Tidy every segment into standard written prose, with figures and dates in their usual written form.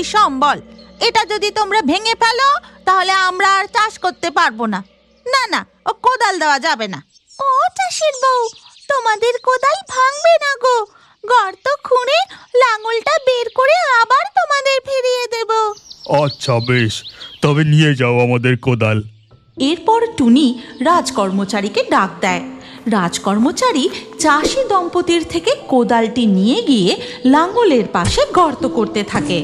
এইটুকুই সম্বল। এটা যদি তোমরা ভেঙে ফেলো তাহলে আমরা আর চাষ করতে পারবো না। না না, ও কোদাল দেওয়া যাবে না। ও চাষির বউ, তোমাদের কোদাল ভাঙবে না গো। গর্ত খুঁড়ে লাঙলটা বের করে আবার তোমাদের ফিরিয়ে দেব। আচ্ছা বেশ, তবে নিয়ে যাও আমাদের কোদাল। এরপর টুনি রাজকর্মচারীকে ডাক দেয়। রাজকর্মচারী চাষি দম্পতির থেকে কোদালটি নিয়ে গিয়ে লাঙলের পাশে গর্ত করতে থাকে।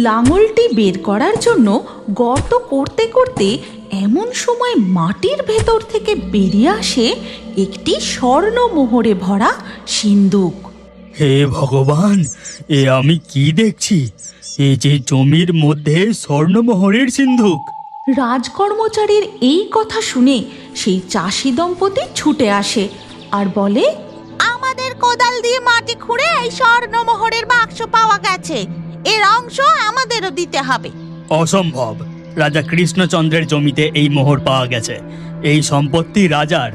লাঙলটি বের করার জন্য গর্ত করতে করতে এমন সময় মাটির ভেতর থেকে বেরিয়ে আসে একটি স্বর্ণমোহরে ভরা সিন্দুক। হে ভগবান, এ আমি কি দেখছি? এই যে জমির মধ্যে স্বর্ণমোহরের সিন্ধুক। রাজকর্মচারীর এই কথা শুনে সেই চাষি দম্পতি ছুটে আসে আর বলে, আমাদের কোদাল দিয়ে মাটি খুঁড়ে এই স্বর্ণমোহরের বাক্স পাওয়া গেছে। এর অংশ আমাদেরও দিতে হবে। অসম্ভব, রাজা কৃষ্ণচন্দ্রের জমিতে এই মোহর পাওয়া গেছে। এই সম্পত্তি রাজার।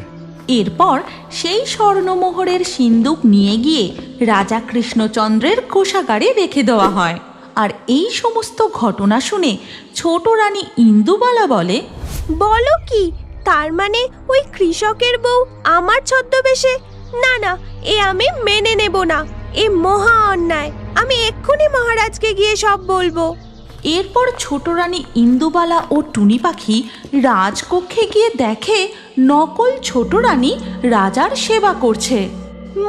এরপর সেই স্বর্ণমোহরের সিন্দুক নিয়ে গিয়ে রাজা কৃষ্ণচন্দ্রের কোষাগারে রেখে দেওয়া হয়। আর এই সমস্ত ঘটনা শুনে ছোট রানী ইন্দুবালা বলে, বলো কি, তার মানে ওই কৃষকের বউ আমার ছদ্মবেশে? না না, এ আমি মেনে নেব না। এ মহা অন্যায়। আমি এক্ষুনি মহারাজকে গিয়ে সব বলবো। এরপর ছোট রানী ইন্দুবালা ও টুনি পাখি রাজকক্ষে গিয়ে দেখে নকল ছোট রানী রাজার সেবা করছে।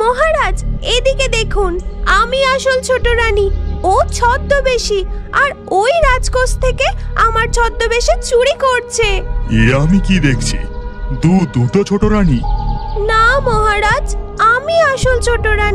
মহারাজ, এদিকে দেখুন, আমি আসল ছোট রানী, ও ছদ্মবেশী, আর ওই রাজকোষ থেকে আমার ছদ্মবেশে চুরি করছে। এ আমি কি দেখছি? দুটো ছোট রানী। না মহারাজ, আমি আসল ছোট রানী।